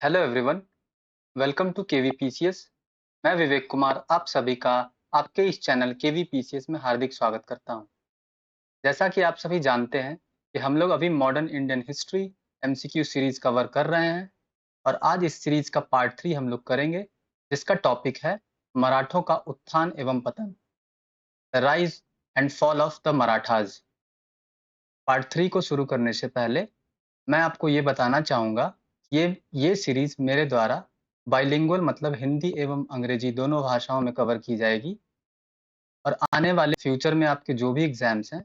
Hello everyone, welcome to KVPCS. मैं विवेक कुमार आप सभी का आपके इस चैनल केवीपीसीएस में हार्दिक स्वागत करता हूं। जैसा कि आप सभी जानते हैं कि हम लोग अभी modern Indian history MCQ series cover कर रहे हैं और आज इस सीरीज का पार्ट 3 हम लोग करेंगे, जिसका टॉपिक है मराठों का उत्थान एवं पतन, the rise and fall of the Marathas. Part 3 को शुरू करने से पहले मैं आपको ये बताना चाहूँगा कि ये सीरीज़ मेरे द्वारा बाइलिंगुअल मतलब हिंदी एवं अंग्रेजी दोनों भाषाओं में कवर की जाएगी और आने वाले फ्यूचर में आपके जो भी एग्ज़ाम्स हैं,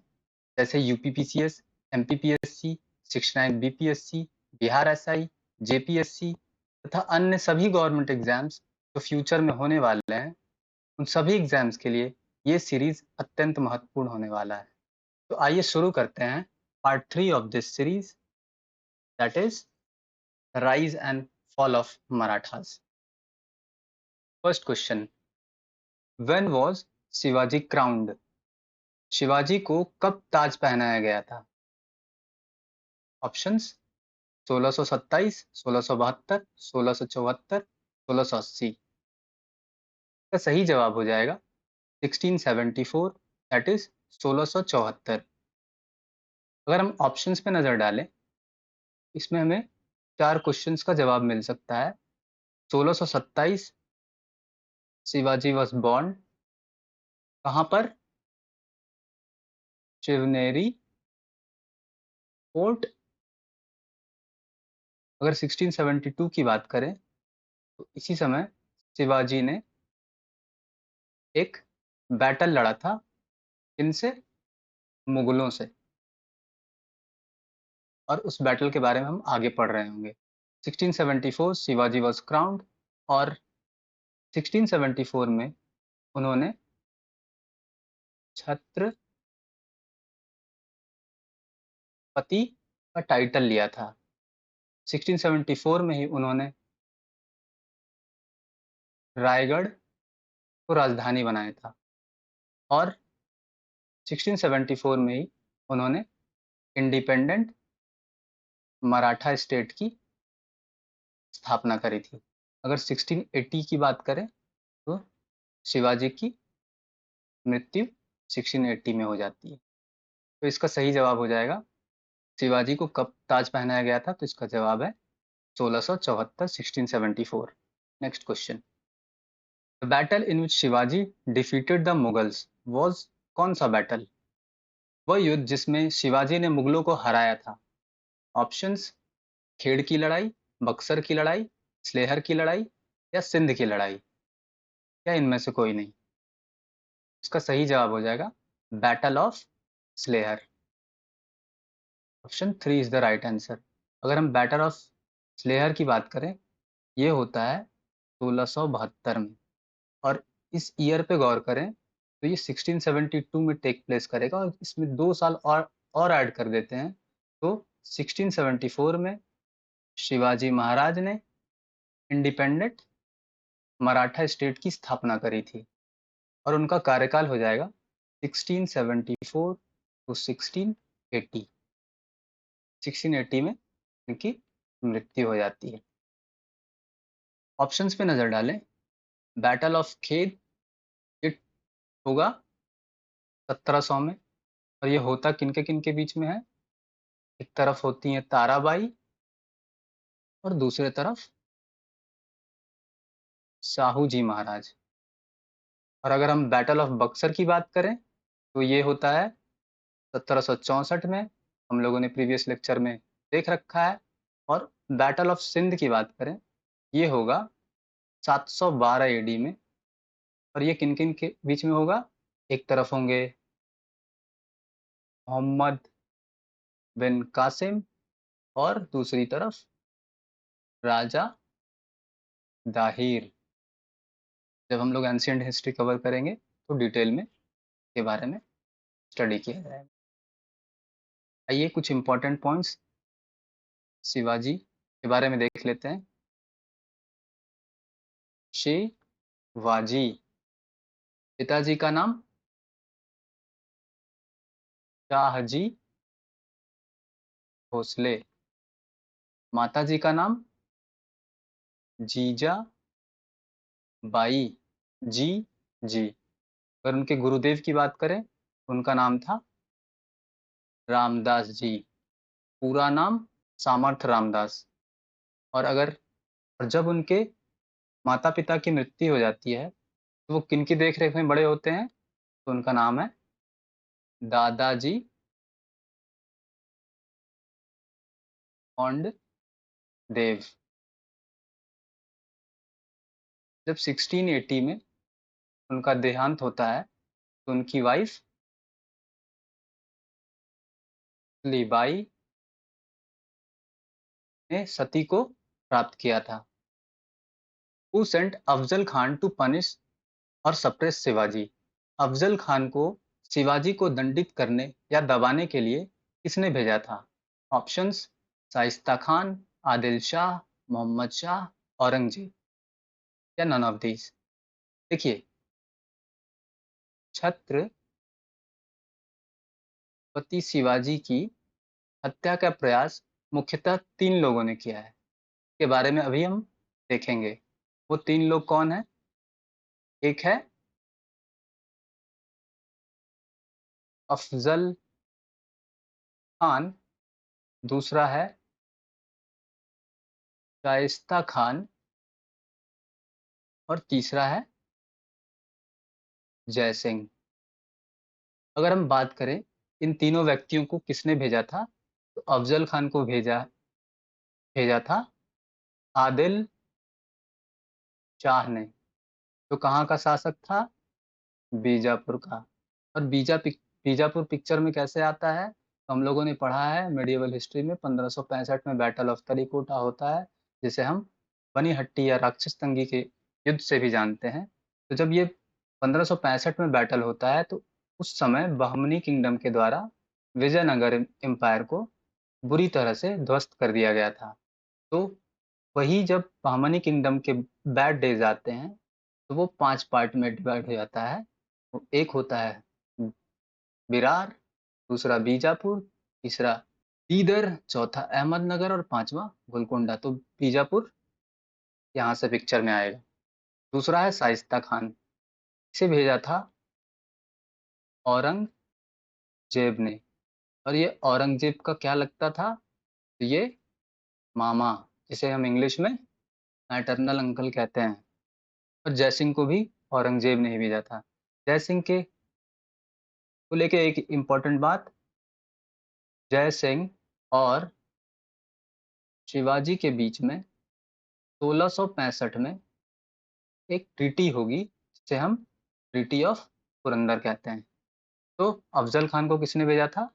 जैसे UPPCS, MPPSC, 69 BPSC, Bihar SI, JPSC तथा अन्य सभी गवर्नमेंट एग्ज़ाम्स जो फ्यूचर में होने वाले हैं, उन सभी एग्ज़ाम्स के लिए ये सीरीज़ अत्यंत महत्वपूर्ण होने वाला है। तो आइए शुरू करते हैं part 3 of this series, that is rise and fall of Marathas. First question. When was Shivaji crowned? Shivaji को कब ताज पहनाया गया था? ऑप्शंस 1627, 1672, 1674, 1680। का सही जवाब हो जाएगा 1674, दैट इज 1674। अगर हम ऑप्शंस पे नजर डालें, इसमें हमें चार क्वेश्चंस का जवाब मिल सकता है। 1627 शिवाजी वॉज बॉर्न कहाँ पर? शिवनेरी फोर्ट। अगर 1672 की बात करें तो इसी समय शिवाजी ने एक बैटल लड़ा था, इनसे मुगलों से, और उस बैटल के बारे में हम आगे पढ़ रहे होंगे। 1674 शिवाजी वॉज क्राउन्ड और 1674 में उन्होंने छत्रपति का टाइटल लिया था। 1674 में ही उन्होंने रायगढ़ को राजधानी बनाया था और 1674 में ही उन्होंने इंडिपेंडेंट मराठा स्टेट की स्थापना करी थी। अगर 1680 की बात करें तो शिवाजी की मृत्यु 1680 में हो जाती है। तो इसका सही जवाब हो जाएगा शिवाजी को कब ताज पहनाया गया था, तो इसका जवाब है 1674, 1674। Next question. The battle in which Shivaji defeated the Mughals was कौन सा बैटल? वह युद्ध जिसमें शिवाजी ने मुगलों को हराया था। ऑप्शंस खेड़ की लड़ाई, बक्सर की लड़ाई, स्लेहर की लड़ाई या सिंध की लड़ाई, या इनमें से कोई नहीं। इसका सही जवाब हो जाएगा battle of Salher. Option 3 is the right answer. अगर हम बैटल ऑफ स्लेहर की बात करें, ये होता है 1672 में, और इस ईयर पे गौर करें तो ये 1672 में टेक प्लेस करेगा और इसमें 2 साल और ऐड कर देते हैं, तो 1674 में शिवाजी महाराज ने इंडिपेंडेंट मराठा स्टेट की स्थापना करी थी और उनका कार्यकाल हो जाएगा 1674 टू 1680। 1680 में उनकी मृत्यु हो जाती है। ऑप्शंस पे नजर डालें। बैटल ऑफ खेद ये होगा 1700 में, और ये होता किनके किनके बीच में है? एक तरफ होती है ताराबाई और दूसरे तरफ शाहू जी महाराज। और अगर हम बैटल ऑफ बक्सर की बात करें तो ये होता है 1764 में, हम लोगों ने प्रीवियस लेक्चर में देख रखा है। और बैटल ऑफ सिंध की बात करें, ये होगा 712 एडी में, और ये किन किन के बीच में होगा? एक तरफ होंगे मोहम्मद बिन कासिम और दूसरी तरफ राजा दाहिर। जब हम लोग एंशियंट हिस्ट्री कवर करेंगे तो डिटेल में के बारे में स्टडी किया जाएगा। आइए कुछ इंपॉर्टेंट पॉइंट्स शिवाजी के बारे में देख लेते हैं। शिवाजी, पिताजी का नाम शाहजी भोसले, माताजी का नाम जीजा बाई जी जी। अगर उनके गुरुदेव की बात करें, उनका नाम था रामदास जी। पूरा नाम सामर्थ रामदास। और जब उनके माता पिता की मृत्यु हो जाती है, तो वो किनकी देख रेख में बड़े होते हैं? तो उनका नाम है दादाजी कोंड देव। जब 1680 में उनका देहांत होता है, तो उनकी वाइफ लीबाई ने सती को प्राप्त किया था। Who sent Afzal Khan to punish और सप्रेस शिवाजी? अफजल खान को शिवाजी को दंडित करने या दबाने के लिए किसने भेजा था? ऑप्शंस: शाइस्ता खान, आदिल शाह, मोहम्मद शाह, औरंगजेब, या नन ऑफ दीज। देखिए, छत्रपति शिवाजी की हत्या का प्रयास मुख्यतः 3 लोगों ने किया है। के बारे में अभी हम देखेंगे। वो 3 लोग कौन हैं? एक है अफजल खान, दूसरा है शाइस्ता खान, और तीसरा है जय सिंह। अगर हम बात करें इन तीनों व्यक्तियों को किसने भेजा था, तो अफजल खान को भेजा भेजा था आदिल शाह ने, जो कहाँ का शासक था? बीजापुर का। और बीजापुर पिक्चर में कैसे आता है? तो हम लोगों ने पढ़ा है मेडिएवल हिस्ट्री में, 1565 में बैटल ऑफ तरीकोटा होता है, जिसे हम बनीहट्टी या राक्षसतंगी के युद्ध से भी जानते हैं। तो जब ये 1565 में बैटल होता है, तो उस समय बहमनी किंगडम के द्वारा विजयनगर एम्पायर को बुरी तरह से ध्वस्त कर दिया गया था। तो वही जब बहमनी किंगडम के बैड डेज आते हैं, तो वो 5 पार्ट में डिवाइड हो जाता है। तो एक होता है विरार, दूसरा बीजापुर, तीसरा बीदर, चौथा अहमदनगर और पांचवा गोलकोंडा। तो बीजापुर यहाँ से पिक्चर में आएगा। दूसरा है शाइस्ता खान। इसे भेजा था औरंगजेब ने। और ये औरंगजेब का क्या लगता था? तो ये मामा, जिसे हम इंग्लिश में मैटरनल अंकल कहते हैं। और जयसिंह को भी औरंगजेब ने ही भेजा था। जयसिंह के को लेके एक इम्पोर्टेंट बात, जय सिंह और शिवाजी के बीच में 1665 में एक ट्रीटी होगी, जिसे हम ट्रीटी ऑफ पुरंदर कहते हैं। तो अफजल खान को किसने भेजा था?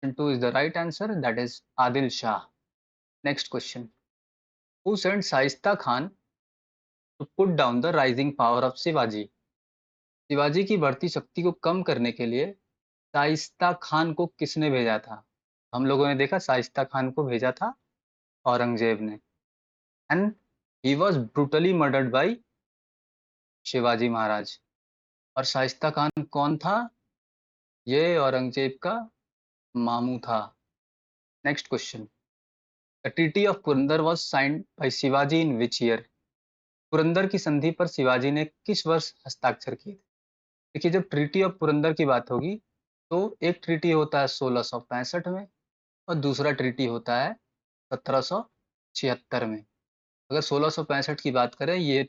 Two is the right answer, that is Adil Shah. Next question, who sent Shaista Khan to put down the rising power of Shivaji? Shivaji की बढ़ती शक्ति को कम करने के लिए शाइस्ता खान को किसने भेजा था? हम लोगों ने देखा शाइस्ता खान को भेजा था औरंगजेब ने, and he was brutally murdered by Shivaji Maharaj. और शाइस्ता खान कौन था? ये औरंगजेब का मामू था। Next question, the treaty of Purandar was signed by Shivaji in which year? Purandar की संधि पर शिवाजी ने किस वर्ष हस्ताक्षर किए थे? देखिए, जब ट्रीटी ऑफ पुरंदर की बात होगी, तो एक ट्रीटी होता है 1665 में, और दूसरा ट्रीटी होता है 1776 में। अगर 1665 की बात करें, ये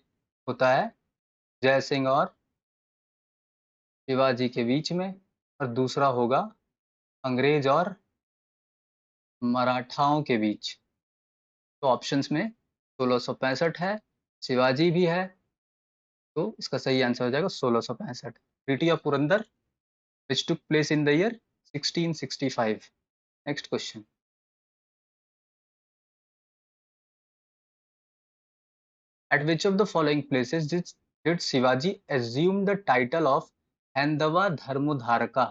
होता है जय सिंह और शिवाजी के बीच में, और दूसरा होगा अंग्रेज और मराठाओं के बीच। तो ऑप्शंस में 1665 है, शिवाजी भी है, तो इसका सही आंसर हो जाएगा 1665। Treaty of Purandar which took place in the year 1665. Next question. At which of the following places did Shivaji assume the title of Handava Dharmodharaka?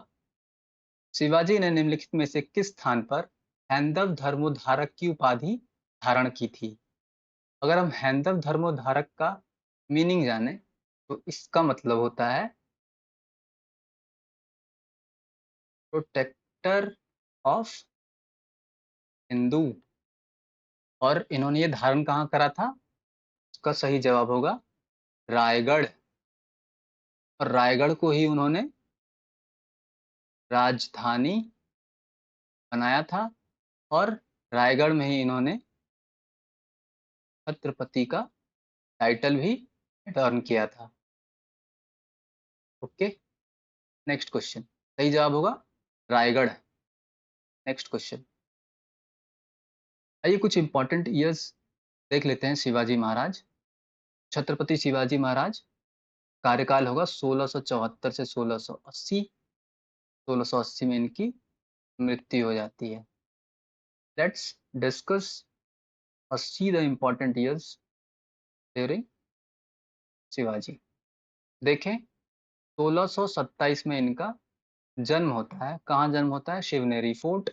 Shivaji ने निम्नलिखित में से किस स्थान पर हैंदव धर्मोद्धारक की उपाधि धारण की थी? अगर हम हैंदव धर्मोद्धारक का मीनिंग जाने, तो इसका मतलब होता है प्रोटेक्टर ऑफ हिंदू। और इन्होंने ये धारण कहाँ करा था? इसका सही जवाब होगा रायगढ़। और रायगढ़ को ही उन्होंने राजधानी बनाया था और रायगढ़ में ही इन्होंने छत्रपति का टाइटल भी रिटर्न किया था। ओके, नेक्स्ट क्वेश्चन, सही जवाब होगा रायगढ़। नेक्स्ट क्वेश्चन, आइए कुछ इंपॉर्टेंट ईयर्स देख लेते हैं शिवाजी महाराज। छत्रपति शिवाजी महाराज कार्यकाल होगा 1674 से 1680। 1680 में इनकी मृत्यु हो जाती है। लेट्स डिस्कस और see the important years during Shivaji. देखें, 1627 में इनका जन्म होता है। कहाँ जन्म होता है? शिवनेरी फोर्ट।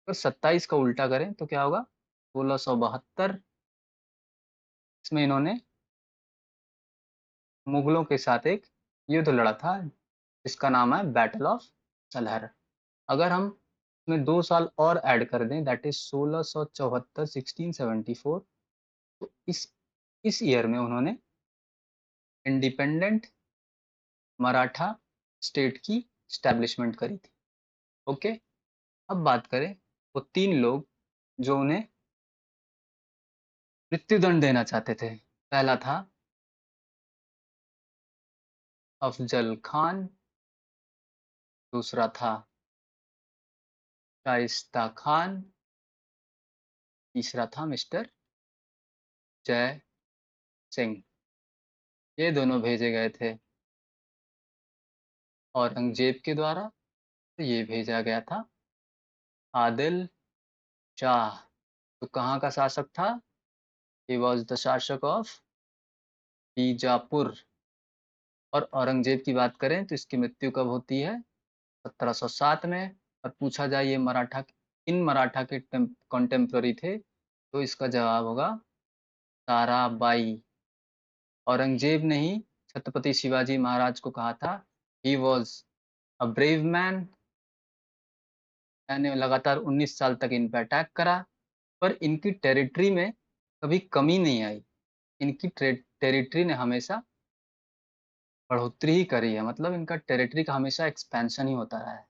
अगर 27 का उल्टा करें तो क्या होगा? 1672। इसमें इन्होंने मुगलों के साथ एक युद्ध लड़ा था जिसका नाम है बैटल ऑफ सलहर। अगर हम इसमें 2 साल और ऐड कर दें, दैट इज 1674, 1674, तो इस ईयर में उन्होंने इंडिपेंडेंट मराठा स्टेट की स्टैब्लिशमेंट करी थी। ओके, अब बात करें वो 3 लोग जो उन्हें मृत्युदंड देना चाहते थे। पहला था अफजल खान, दूसरा था शाइस्ता खान, तीसरा था मिस्टर जय सिंह। ये दोनों भेजे गए थे औरंगजेब के द्वारा। तो ये भेजा गया था आदिल शाह। तो कहाँ का शासक था? ही वॉज द शासक ऑफ बीजापुर। और औरंगजेब की बात करें तो इसकी मृत्यु कब होती है? 1707 में। और पूछा जाए ये मराठा इन मराठा के कॉन्टेम्प्ररी थे, तो इसका जवाब होगा ताराबाई। औरंगजेब ने ही छत्रपति शिवाजी महाराज को कहा था he was a brave man. मैंने लगातार 19 साल तक इन पर अटैक करा, पर इनकी टेरिटरी में कभी कमी नहीं आई। इनकी टेरिटरी ने हमेशा बढ़ोतरी ही करी है, मतलब इनका टेरिटरी का हमेशा एक्सपेंशन ही होता रहा है।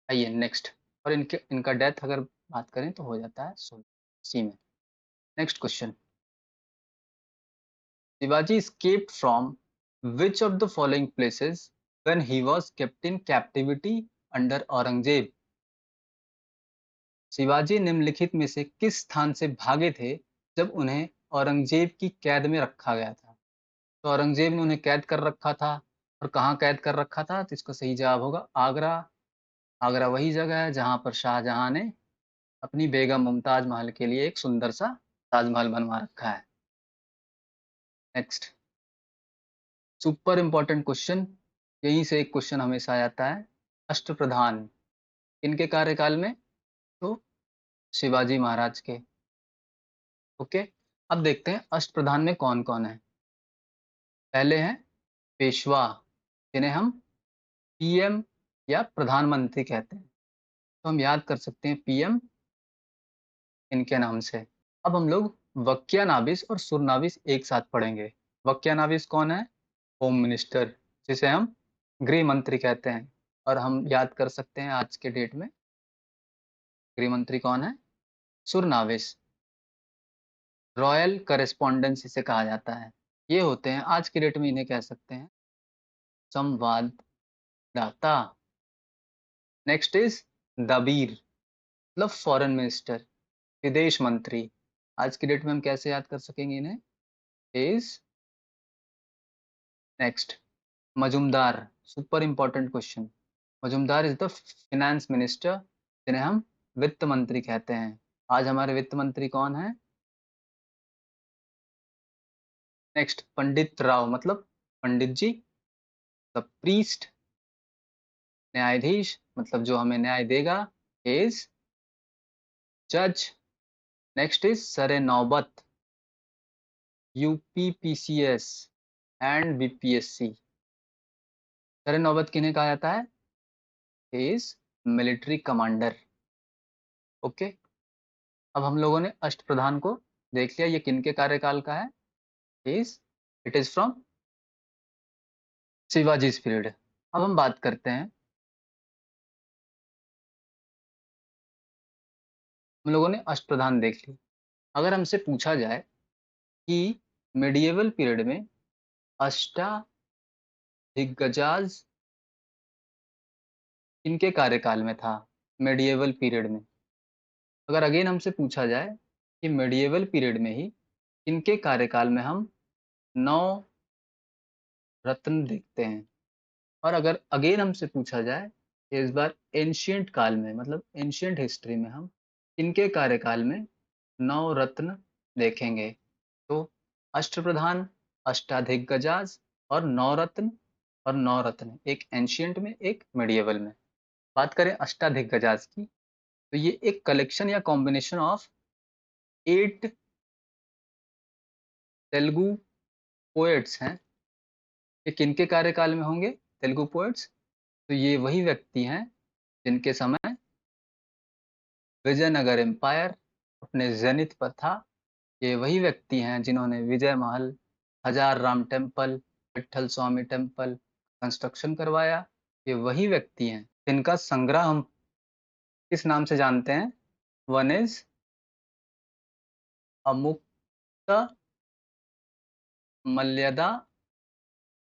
आइए नेक्स्ट। और इनका डेथ अगर बात करें तो हो जाता है 1680 में। Next question, Shivaji escaped from which of the following places when he was kept in captivity under Aurangzeb? Shivaji निम्नलिखित में से किस स्थान से भागे थे जब उन्हें औरंगजेब की कैद में रखा गया था? तो औरंगजेब ने उन्हें कैद कर रखा था। और कहाँ कैद कर रखा था? तो इसका सही जवाब होगा आगरा। आगरा वही जगह है जहाँ पर शाहजहां ने अपनी बेगम मुमताज महल के लिए एक सुंदर सा ताजमहल बनवा रखा है। नेक्स्ट, सुपर इंपॉर्टेंट क्वेश्चन, यहीं से एक क्वेश्चन हमेशा आ जाता है। अष्टप्रधान इनके कार्यकाल में? तो शिवाजी महाराज के। ओके, अब देखते हैं अष्टप्रधान में कौन कौन है। पहले हैं पेशवा, जिन्हें हम पीएम या प्रधानमंत्री कहते हैं। तो हम याद कर सकते हैं पीएम इनके नाम से। अब हम लोग वक्यानाबिस और सुरनाबिस एक साथ पढ़ेंगे। वक्यानाबिस कौन है? होम मिनिस्टर, जिसे हम गृह मंत्री कहते हैं। और हम याद कर सकते हैं आज के डेट में गृह मंत्री कौन है? सुरनाबिस। रॉयल करेस्पॉन्डेंस इसे कहा जाता है। ये होते हैं आज के डेट में, इन्हें कह सकते हैं संवाददाता। नेक्स्ट इज दबीर, मतलब फॉरेन मिनिस्टर, विदेश मंत्री। आज की डेट में हम कैसे याद कर सकेंगे इन्हें? Is next Majumdar, super important question. Majumdar is the finance minister, जिन्हें हम वित्त मंत्री कहते हैं। आज हमारे वित्त मंत्री कौन है? नेक्स्ट पंडित राव, मतलब पंडित जी। द प्रीस्ट, न्यायाधीश, मतलब जो हमें न्याय देगा। इज जज। नेक्स्ट इज सरे नौबत, यूपीपीसीएस एंड बीपीएससी। सरे नौबत किन्हें कहा जाता है? Is military commander. ओके, अब हम लोगों ने अष्टप्रधान को देख लिया ये किनके कार्यकाल का है, it is from Shivaji period. अब हम बात करते हैं, हम लोगों ने अष्टप्रधान देख ली। अगर हमसे पूछा जाए कि मेडिएवल पीरियड में अष्टादिग्गजाज किनके कार्यकाल में था, मेडिएवल पीरियड में। अगर अगेन हमसे पूछा जाए कि मेडिएवल पीरियड में ही किनके कार्यकाल में हम 9 रत्न देखते हैं, और अगर अगेन हमसे पूछा जाए कि इस बार एंशियंट काल में, मतलब एंशियंट हिस्ट्री में, हम किनके कार्यकाल में 9 रत्न देखेंगे, तो अष्टप्रधान, अष्टाधिग्गजाज और 9 रत्न, और 9 रत्न एक एंशियंट में, एक मेडिएवल में। बात करें अष्टाधिग्गजाज की, तो ये एक कलेक्शन या कॉम्बिनेशन ऑफ 8 तेलुगु पोएट्स हैं। ये किनके कार्यकाल में होंगे तेलुगु पोएट्स, तो ये वही व्यक्ति हैं जिनके समय विजयनगर एम्पायर अपने जेनिथ पर था। ये वही व्यक्ति हैं जिन्होंने विजय महल, हजार राम टेम्पल, विट्ठल स्वामी टेम्पल कंस्ट्रक्शन करवाया। ये वही व्यक्ति हैं जिनका संग्रह हम किस नाम से जानते हैं, वन इज अमुक्त मल्यदा,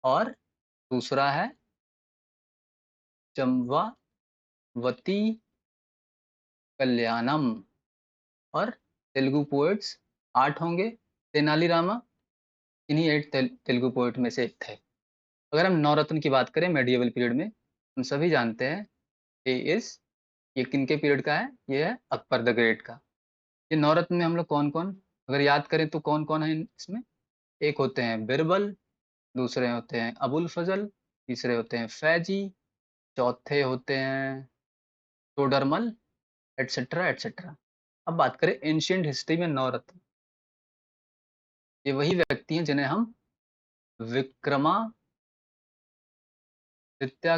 और दूसरा है चंपावती कल्याणम। और तेलुगु पोएट्स 8 होंगे। तेनालीरामा इन्हीं 8 तेलुगु पोएट में से एक थे। अगर हम नवरत्न की बात करें मेडिएवल पीरियड में, हम सभी जानते हैं ये किनके पीरियड का है, ये है अकबर द ग्रेट का। ये नवरत्न में हम लोग कौन कौन अगर याद करें तो कौन कौन है इसमें, एक होते हैं बिरबल, दूसरे होते हैं अबुल फजल, तीसरे होते हैं फैजी, चौथे होते हैं टोडरमल, एटसेट्रा एटसेट्रा। अब बात करें एंशियंट हिस्ट्री में नवरत्न, ये वही व्यक्ति हैं जिन्हें हम विक्रमादित्य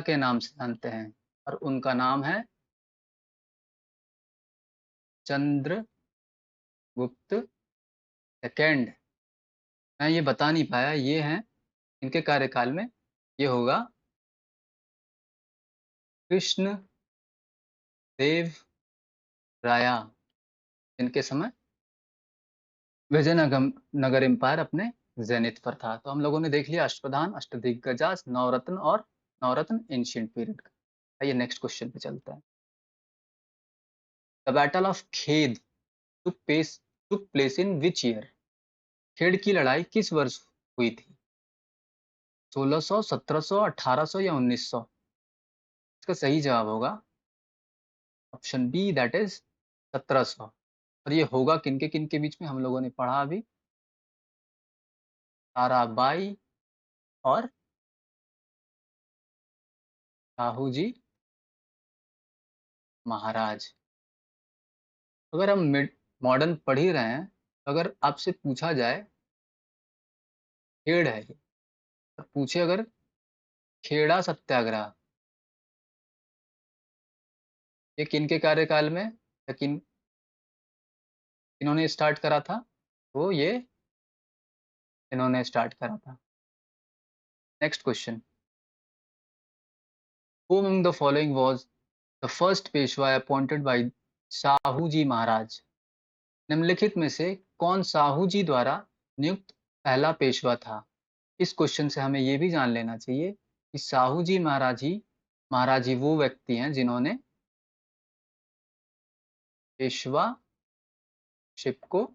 के नाम से जानते हैं, और उनका नाम है चंद्रगुप्त सेकेंड। मैं ये बता नहीं पाया, ये हैं इनके कार्यकाल में, ये होगा कृष्ण देव राया, इनके समय विजयनगर नगर एम्पायर अपने जेनिथ पर था। तो हम लोगों ने देख लिया अष्टप्रधान, अष्टदिग्गजास, नवरत्न और नवरत्न एंशियंट पीरियड का। आइए नेक्स्ट क्वेश्चन पे चलते हैं। द बैटल ऑफ खेद took place in which year? खेड़ की लड़ाई किस वर्ष हुई थी, 1600, 1700, 1800 या 1900? इसका सही जवाब होगा ऑप्शन बी, दैट इज 1700। और ये होगा किनके किनके बीच में, हम लोगों ने पढ़ा अभी, ताराबाई और शाहू जी महाराज। अगर हम मॉडर्न पढ़ ही रहे हैं, तो अगर आपसे पूछा जाए, खेड़ है ये, और पूछे अगर खेड़ा सत्याग्रह ये किनके कार्यकाल में या किन्होंने स्टार्ट करा था, तो ये इन्होंने स्टार्ट करा था। Next question, who among the following was the first Peshwa appointed by Sahu ji Maharaj? निम्नलिखित में से कौन साहू जी द्वारा नियुक्त पहला पेशवा था? इस क्वेश्चन से हमें यह भी जान लेना चाहिए कि साहू जी महाराज ही वो व्यक्ति हैं जिन्होंने पेशवाशिप को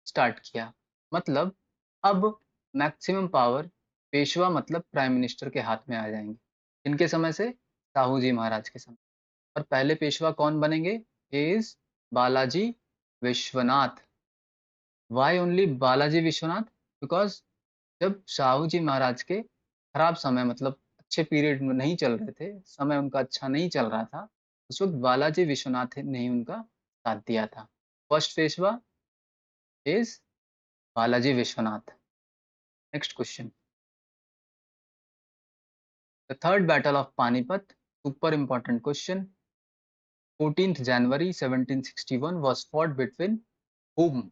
स्टार्ट किया। मतलब अब मैक्सिमम पावर पेशवा मतलब प्राइम मिनिस्टर के हाथ में आ जाएंगे। इनके समय से साहू जी महाराज के समय। और पहले पेशवा कौन बनेंगे, is Balaji Vishwanath. Why only Balaji Vishwanath? Because जब साहू जी महाराज के खराब समय, मतलब अच्छे पीरियड में नहीं चल रहे थे, समय उनका अच्छा नहीं चल रहा था, उस वक्त बालाजी विश्वनाथ ने ही उनका साथ दिया था। First Peshwa is Balaji Vishwanath. Next question, the third battle of Panipat, super important question, 14th January 1761 was fought between whom?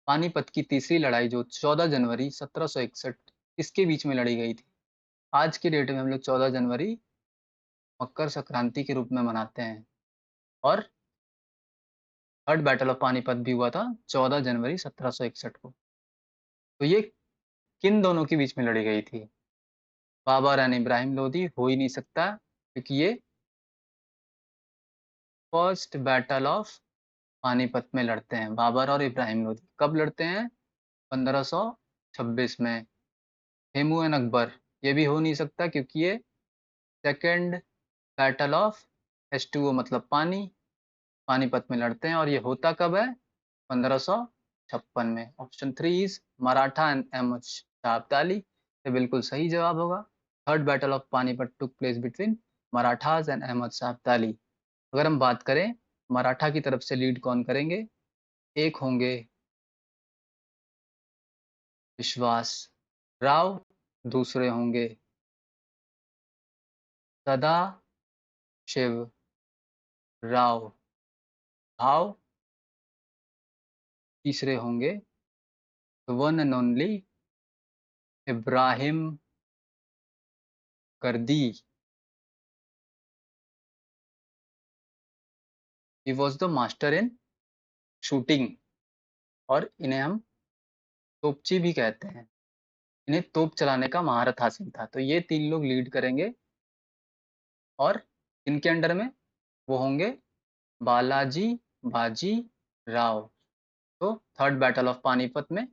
Panipat की तीसरी लड़ाई जो 14 जनवरी 1761 इसके बीच में लड़ी गई थी। आज की डेट में हम लोग 14 जनवरी मकर संक्रांति के रूप में मनाते हैं और थर्ड बैटल ऑफ पानीपत भी हुआ था 14 जनवरी 1761 को। तो ये किन दोनों के बीच में लड़ी गई थी? बाबर एंड इब्राहिम लोधी हो ही नहीं सकता, क्योंकि ये फर्स्ट बैटल ऑफ पानीपत में लड़ते हैं बाबर और इब्राहिम लोधी। कब लड़ते हैं? 1526 में। हेमू एंड अकबर ये भी हो नहीं सकता, क्योंकि ये सेकेंड बैटल ऑफ H2O मतलब पानी, पानीपत में लड़ते हैं और ये होता कब है? 1556 में। Option 3 is Maratha and Ahmad Shah Abdali, ये बिल्कुल सही जवाब होगा। Third battle of Panipat took place between Marathas and Ahmad Shah Abdali. अगर हम बात करें मराठा की तरफ से लीड कौन करेंगे, एक होंगे विश्वास राव, दूसरे होंगे सदा शिव राव भाव, तीसरे होंगे one and only Ibrahim Gardi. He was the master in shooting और इन्हें हम तोपची भी कहते हैं। इन्हें तोप चलाने का महारत हासिल था। तो ये तीन लोग लीड करेंगे और इनके अंडर में वो होंगे बालाजी बाजी राव। तो थर्ड बैटल ऑफ पानीपत में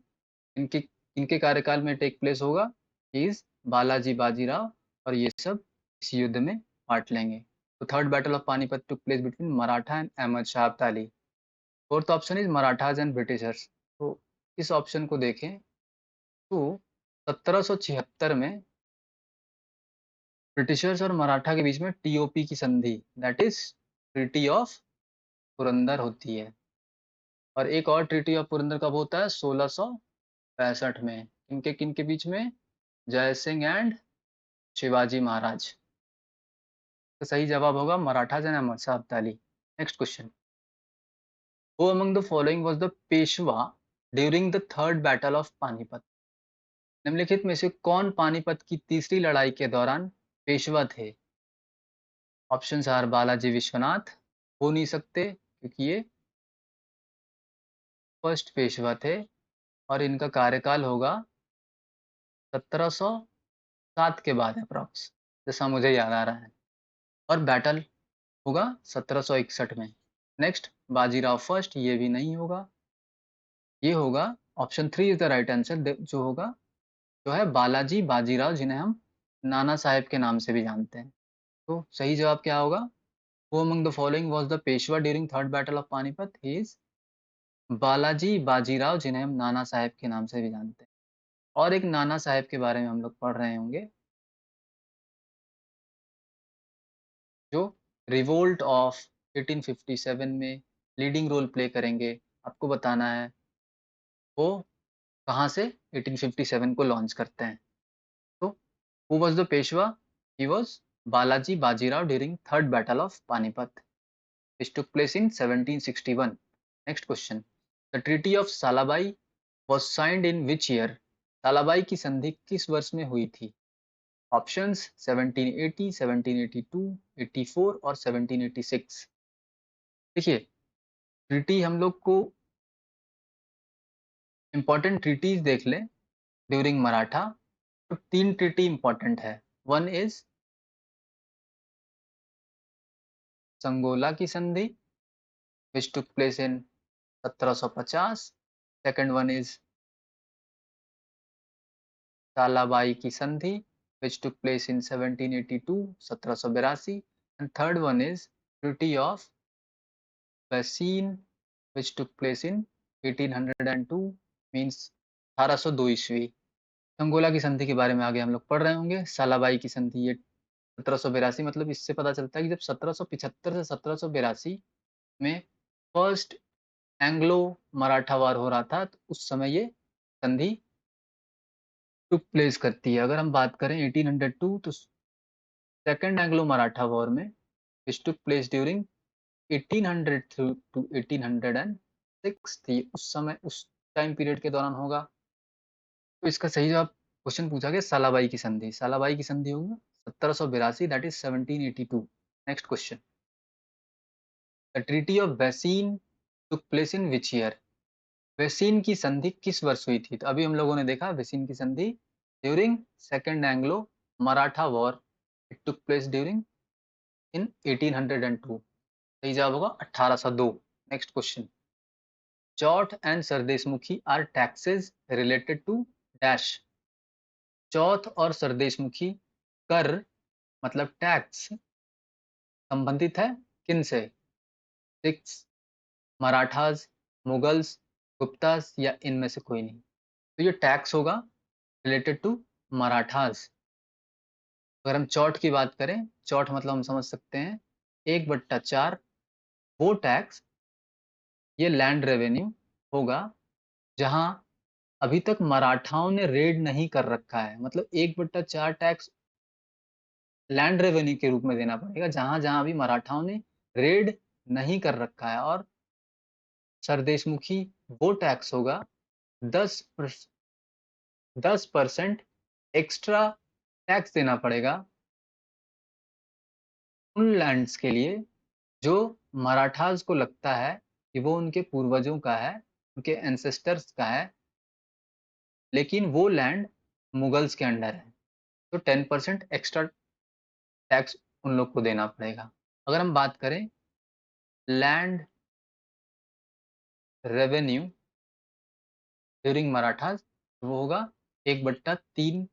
इनके इनके कार्यकाल में टेक प्लेस होगा। इज बालाजी बाजीराव और ये सब इस युद्ध में पार्ट लेंगे। तो third battle of Panipat took place between Maratha and Ahmad Shah Abdali. Fourth option is Marathas and Britishers. तो इस ऑप्शन को देखें तो 1776 में ब्रिटिशर्स और मराठा के बीच में टीओपी की संधि, that is treaty of Purandar होती है। और एक और ट्रीटी ऑफ पुरंदर कब होता है? 1665 में। किनके किनके बीच में? जय सिंह एंड शिवाजी महाराज। तो सही जवाब होगा Marathas and Ahmad Shah Abdali. Next question, who among the following was the Peshwa during the third battle of Panipat? निम्नलिखित में से कौन पानीपत की तीसरी लड़ाई के दौरान पेशवा थे? ऑप्शन आर बालाजी विश्वनाथ हो नहीं सकते, क्योंकि ये फर्स्ट पेशवा थे और इनका कार्यकाल होगा 1707 के बाद अप्रॉक्स, जैसा मुझे याद आ रहा है। और बैटल होगा 1761 में। नेक्स्ट बाजीराव फर्स्ट, ये भी नहीं होगा। ये होगा option 3 is the right answer, जो होगा जो है बालाजी बाजीराव, जिन्हें हम नाना साहेब के नाम से भी जानते हैं। तो सही जवाब क्या होगा? Who among the following was the Peshwa during third battle of Panipat? He is Balaji Bajirao, जिन्हें हम नाना साहेब के नाम से भी जानते हैं। और एक नाना साहेब के बारे में हम लोग पढ़ रहे होंगे, जो रिवोल्ट ऑफ 1857 में लीडिंग रोल प्ले करेंगे। आपको बताना है वो कहाँ से 1857 को लॉन्च करते हैं। तो who was the Peshwa? He was Balaji Bajirao during third battle of Panipat, which took place in 1761. Next question, the treaty of सालाबाई was signed in which year? सालाबाई की संधि किस वर्ष में हुई थी? ऑप्शंस 1780, 1782, 84 और 1786। देखिए, ट्रीटी हम लोग को इंपॉर्टेंट ट्रीटीज देख लें ड्यूरिंग मराठा, तो तीन ट्रीटी इंपॉर्टेंट है। वन इज संगोला की संधि which took place in 1750। Second one is Salbai की संधि which took place in 1782 1782, and third one is treaty of Bassein which took place in 1802 means 1802 ईस्वी। संगोला की संधि के बारे में आगे हम लोग पढ़ रहे होंगे। सालाबाई की संधि ये 1782, मतलब इससे पता चलता है कि जब 1775 से 1782 में फर्स्ट एंग्लो मराठा वार हो रहा था, तो उस समय ये संधि टुक प्लेस करती है। अगर हम बात करें 1802, तो सेकंड एंग्लो मराठा वॉर में which took place during 1800 to 1806 थी। उस समय उस टाइम पीरियड के दौरान होगा? तो इसका सही जवाब क्वेश्चन पूछा गया सालाबाई की संधि। सालाबाई की संधि होगी 1782 that is 1782। Next question. The treaty of Bassein took place in which year? Bassein की संधि किस वर्ष हुई थी? तो अभी हम लोगों ने देखा वेसीन की संधि during second Anglo Maratha war. It took place during in 1802। सही जवाब होगा 1802। Next question. Chauth and sardeshmukhi are taxes related to dash? Chauth और सरदेशमुखी कर मतलब टैक्स संबंधित है किन से? सिक्स, मराठास, मुगल्स, गुप्तास या इनमें से कोई नहीं? तो ये टैक्स होगा रिलेटेड टू मराठास। अगर हम चौथ की बात करें, चौथ मतलब हम समझ सकते हैं 1/4 वो टैक्स, ये लैंड रेवेन्यू होगा जहां अभी तक मराठाओं ने रेड नहीं कर रखा है। मतलब 1/4 टैक्स लैंड रेवेन्यू के रूप में देना पड़ेगा जहां जहां अभी मराठाओं ने रेड नहीं कर रखा है। और सरदेशमुखी वो टैक्स होगा 10% एक्स्ट्रा टैक्स देना पड़ेगा उन लैंड्स के लिए जो मराठास को लगता है कि वो उनके पूर्वजों का है, उनके एंसेस्टर्स का है, लेकिन वो लैंड मुगल्स के अंडर है। तो 10% एक्स्ट्रा टैक्स उन लोग को देना पड़ेगा। अगर हम बात करें लैंड रेवेन्यू ड्यूरिंग मराठास, वो होगा 1/3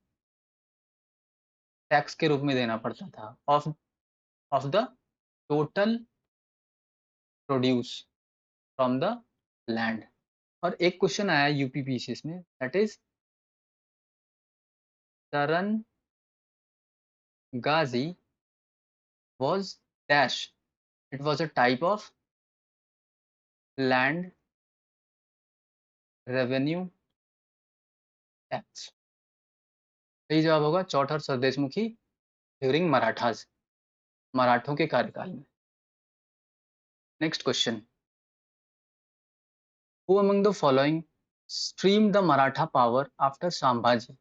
टैक्स के रूप में देना पड़ता था of of the total produce from the land. और एक क्वेश्चन आया यूपीपीसीएस में that is Taran Ghazi was dash. It was a type of land revenue tax. सही जवाब होगा चौथर सरदेशमुखी ड्यूरिंग मराठास, मराठों के कार्यकाल में। Next question. Who among the following stream the Maratha power after Sambhaji?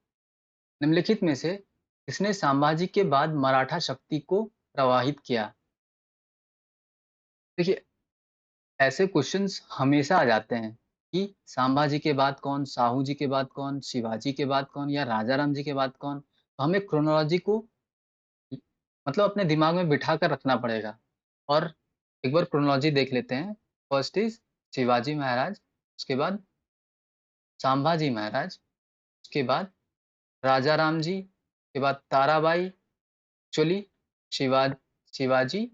निम्नलिखित में से किसने संभाजी के बाद मराठा शक्ति को प्रवाहित किया? देखिए, ऐसे क्वेश्चंस हमेशा आ जाते हैं कि संभाजी के बाद कौन, साहू जी के बाद कौन, शिवाजी के बाद कौन या राजा राम जी के बाद कौन। तो हमें क्रोनोलॉजी को मतलब अपने दिमाग में बिठा कर रखना पड़ेगा। और एक बार क्रोनोलॉजी देख लेते हैं। फर्स्ट इज शिवाजी महाराज, उसके बाद संभाजी महाराज, उसके बाद राजा राम जी, उसके बाद ताराबाई। एक्चुअली शिवा शिवाजी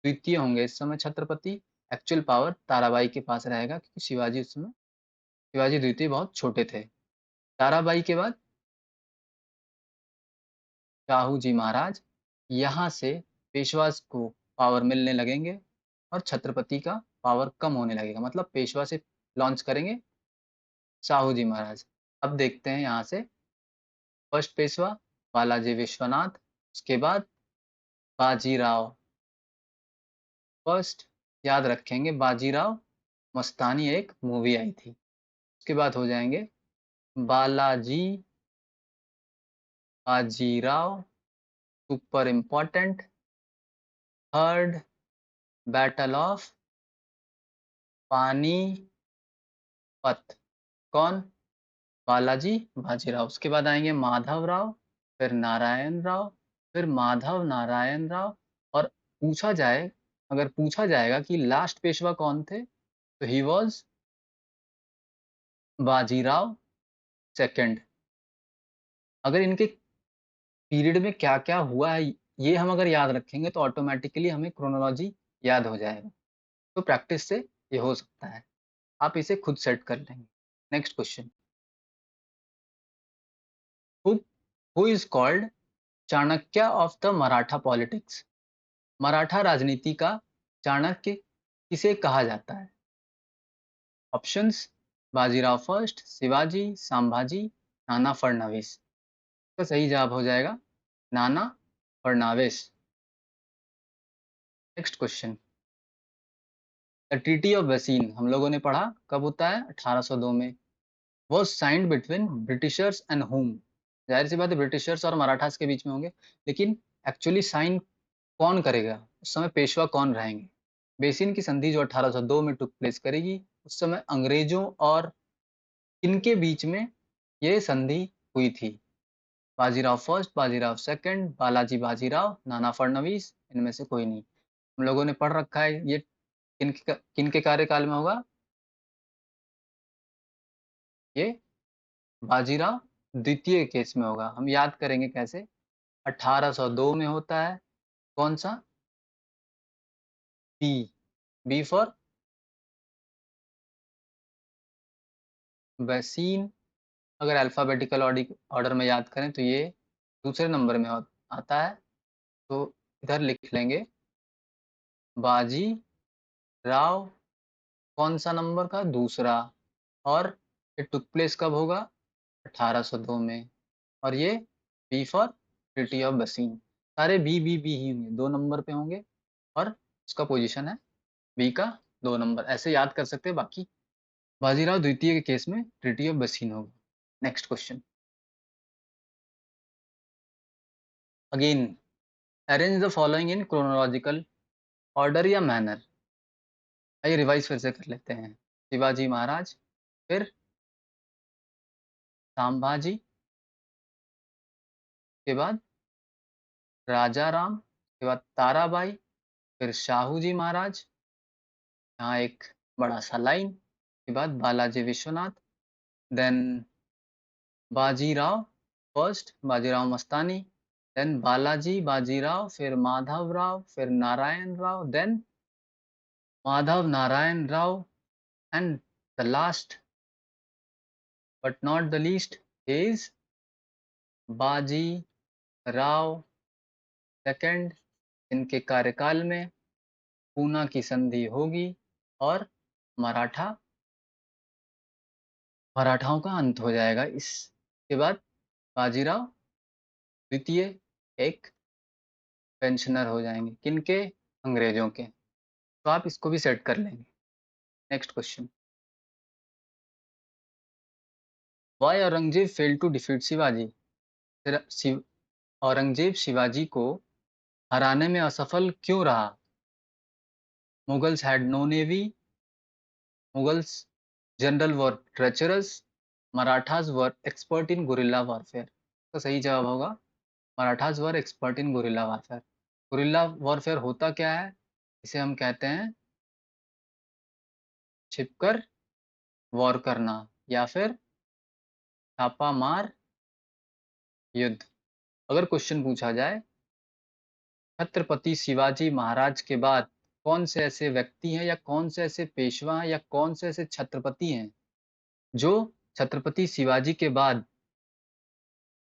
द्वितीय होंगे इस समय छत्रपति। एक्चुअल पावर ताराबाई के पास रहेगा क्योंकि शिवाजी उस समय शिवाजी द्वितीय बहुत छोटे थे। ताराबाई के बाद शाहू जी महाराज। यहाँ से पेशवास को पावर मिलने लगेंगे और छत्रपति का पावर कम होने लगेगा। मतलब पेशवा से लॉन्च करेंगे साहू जी महाराज। अब देखते हैं यहाँ से फर्स्ट पेशवा बालाजी विश्वनाथ, उसके बाद बाजीराव। फर्स्ट याद रखेंगे बाजीराव मस्तानी एक मूवी आई थी। उसके बाद हो जाएंगे Balaji Bajirao, super important. Third battle of Panipat. कौन? बालाजी बाजीराव। उसके बाद आएंगे माधव राव, फिर नारायण राव, फिर माधव नारायण राव। और पूछा जाए अगर पूछा जाएगा कि लास्ट पेशवा कौन थे, तो ही वॉज बाजीराव सेकंड। अगर इनके पीरियड में क्या क्या हुआ है ये हम अगर याद रखेंगे तो ऑटोमेटिकली हमें क्रोनोलॉजी याद हो जाएगा। तो प्रैक्टिस से ये हो सकता है, आप इसे खुद सेट कर लेंगे। Next question. Who is called Chanakya of the Maratha politics? Maratha राजनीति का चाणक्य किसे कहा जाता है? Options Bajirao first, Shivaji, Sambhaji, Nana Phadnavis. तो सही जवाब हो जाएगा Nana Phadnavis. Next question. The treaty of Bassein हम लोगों ने पढ़ा कब होता है? 1802 में। Was signed between Britishers and home. जाहिर सी बात है ब्रिटिशर्स और मराठास के बीच में होंगे, लेकिन एक्चुअली साइन कौन करेगा, उस समय पेशवा कौन रहेंगे। बेसिन की संधि जो 1802 में टुक प्लेस करेगी, उस समय अंग्रेजों और किनके बीच में ये संधि हुई थी। बाजीराव फर्स्ट, बाजीराव सेकंड, बालाजी बाजीराव, नाना फडणवीस, इनमें से कोई नहीं। हम लोगों ने पढ़ रखा है ये किनके कार्यकाल में होगा। ये बाजीराव द्वितीय के केस में होगा। हम याद करेंगे कैसे। 1802 में होता है कौन सा, बी, बी फॉर वैसीन। अगर अल्फाबेटिकल ऑर्डर में याद करें तो ये दूसरे नंबर में आता है, तो इधर लिख लेंगे बाजी राव, कौन सा नंबर का, दूसरा। और ये टुक प्लेस कब होगा, 1802 में। और ये बी फॉर ट्रीटी ऑफ बसीन। सारे बी ही होंगे, 2 नंबर पे होंगे, और उसका पोजीशन है बी का 2 नंबर। ऐसे याद कर सकते हैं। बाकी बाजीराव द्वितीय के केस में ट्रीटी ऑफ बसीन होगा। Next question. Again arrange the following in chronological order या मैनर। आइए रिवाइज फिर से कर लेते हैं। शिवाजी महाराज, फिर संभाजी, के बाद राजा राम, के बाद ताराबाई, फिर शाहू जी महाराज, यहाँ एक बड़ा सा लाइन, के बाद Balaji Vishwanath, then Bajirao first, Bajirao Mastani, then Balaji Bajirao, फिर माधव राव, फिर Narayan Rao, then Madhav Narayan Rao, and the last but not the least is बाजी राव सेकंड। इनके कार्यकाल में पूना की संधि होगी और मराठाओं का अंत हो जाएगा। इसके बाद बाजीराव द्वितीय एक पेंशनर हो जाएंगे, किनके, अंग्रेजों के। तो आप इसको भी सेट कर लेंगे। Next question. Why Aurangzeb fail to defeat Shivaji. Aurangzeb Shivaji को हराने में असफल क्यों रहा। Mughals had no navy, Mughals general were treacherous, Marathas were expert in guerrilla warfare. तो सही जवाब होगा Marathas were expert in guerrilla warfare. Guerrilla warfare होता क्या है, इसे हम कहते हैं छिपकर वॉर करना, या फिर छापा मार युद्ध। अगर क्वेश्चन पूछा जाए छत्रपति शिवाजी महाराज के बाद कौन से ऐसे व्यक्ति हैं या कौन से ऐसे पेशवा हैं या कौन से ऐसे छत्रपति हैं जो छत्रपति शिवाजी के बाद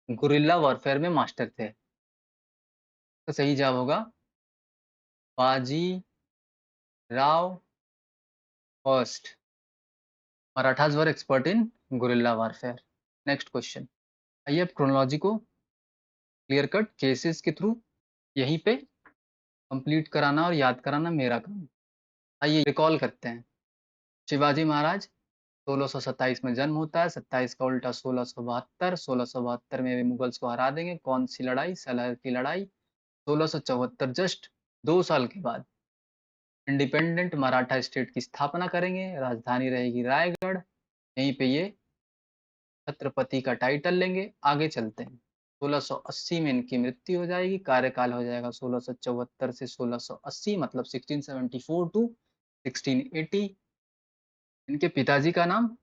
गुरिल्ला वॉरफेयर में मास्टर थे। तो सही जवाब होगा बाजी Rao first. Marathas were expert in guerrilla warfare. Next question. आइए अब क्रोनोलॉजी को क्लियर कट केसेस के थ्रू यहीं पे कंप्लीट कराना और याद कराना मेरा काम। आइए रिकॉल करते हैं। शिवाजी महाराज 1627 में जन्म होता है, 27 का उल्टा 1672, 1672 में वे मुगल्स को हरा देंगे। कौन सी लड़ाई, सलहर की लड़ाई। 1674 जस्ट 2 साल के बाद इंडिपेंडेंट मराठा स्टेट की स्थापना करेंगे, राजधानी रहेगी रायगढ़। यहीं पे ये छत्रपति का टाइटल लेंगे। आगे चलते हैं। 1680 में इनकी मृत्यु हो जाएगी। कार्यकाल हो जाएगा 1674 से 1680, मतलब 1674 टू 1680। इनके पिताजी का नाम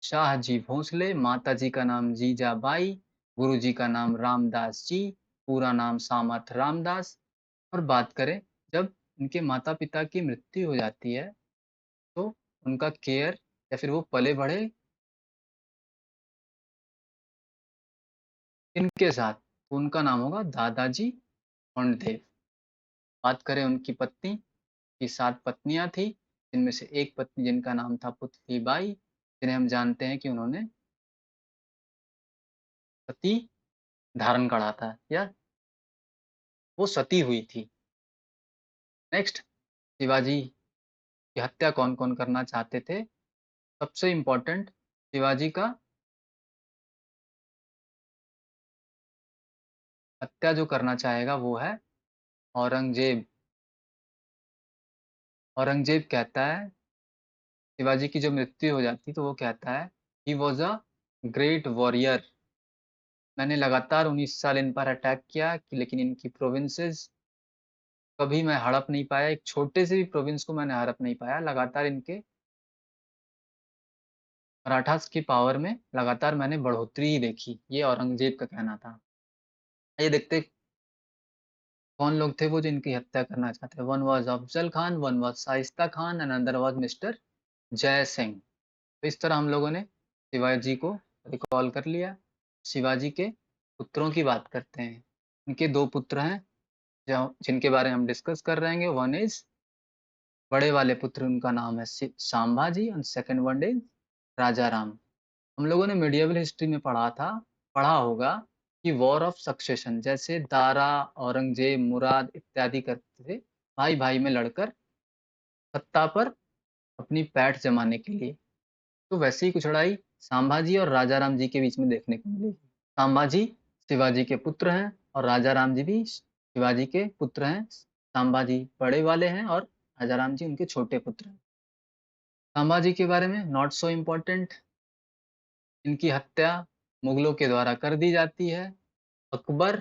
शाहजी भोसले, माताजी का नाम जीजाबाई, गुरुजी का नाम रामदास जी, पूरा नाम सामर्थ रामदास। और बात करें जब इनके माता पिता की मृत्यु हो जाती है तो उनका केयर या फिर वो पले बढ़े इनके साथ, तो उनका नाम होगा दादाजी कोंडदेव। बात करें उनकी पत्नी की, 7 पत्नियां थी, जिनमें से एक पत्नी जिनका नाम था पुतली बाई, जिन्हें हम जानते हैं कि उन्होंने सती धारण करा था या वो सती हुई थी। नेक्स्ट, शिवाजी की हत्या कौन कौन करना चाहते थे। सबसे इम्पोर्टेंट शिवाजी का हत्या जो करना चाहेगा वो है औरंगजेब। औरंगजेब कहता है, शिवाजी की जब मृत्यु हो जाती तो वो कहता है, he was a great warrior. मैंने लगातार 19 साल इन पर अटैक किया लेकिन इनकी प्रोविंसेस कभी मैं हड़प नहीं पाया, एक छोटे से भी प्रोविंस को मैंने हड़प नहीं पाया। लगातार इनके मराठास की पावर में लगातार मैंने बढ़ोतरी ही देखी। ये औरंगजेब का कहना था। ये देखते कौन लोग थे वो जो इनकी हत्या करना चाहते हैं। One was Afzal Khan, one was Shaista Khan and another was mister जय सिंह। तो इस तरह हम लोगों ने शिवाजी को रिकॉल कर लिया। शिवाजी के पुत्रों की बात करते हैं। इनके दो पुत्र हैं जिनके बारे में हम डिस्कस कर रहे हैं। वन इज बड़े वाले पुत्र, उनका नाम है संभाजी, और सेकंड वन इज राजा राम। हम लोगों ने मिडिएवल हिस्ट्री में पढ़ा होगा कि वॉर ऑफ सक्सेशन, जैसे दारा, औरंगजेब, मुराद इत्यादि करते थे भाई भाई में लड़कर सत्ता पर अपनी पैठ जमाने के लिए। तो वैसे ही कुछ लड़ाई संभाजी और राजा राम जी के बीच में देखने को मिली। संभाजी शिवाजी के पुत्र हैं और राजा राम जी भी शिवाजी के पुत्र हैं। संभाजी बड़े वाले हैं और राजा राम जी उनके छोटे पुत्र हैं। संभाजी के बारे में नॉट सो इम्पोर्टेंट, इनकी हत्या मुगलों के द्वारा कर दी जाती है। अकबर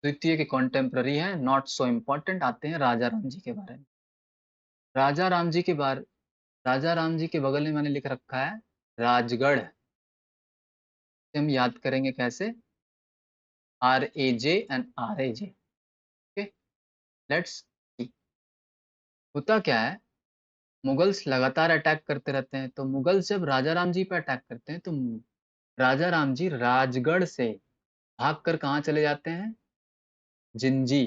द्वितीय के कॉन्टेम्प्ररी हैं, नॉट सो इम्पोर्टेंट। आते हैं राजा राम जी के बारे में। राजा राम जी के बारे राजा राम जी के बगल में मैंने लिख रखा है राजगढ़। हम याद करेंगे कैसे, RAJ and RAJ। Okay, let's see. होता क्या है, मुगल्स लगातार अटैक करते रहते हैं। तो मुगल्स जब राजा राम जी पे अटैक करते हैं तो राजा राम जी राजगढ़ से भागकर कहाँ चले जाते हैं, जिंजी।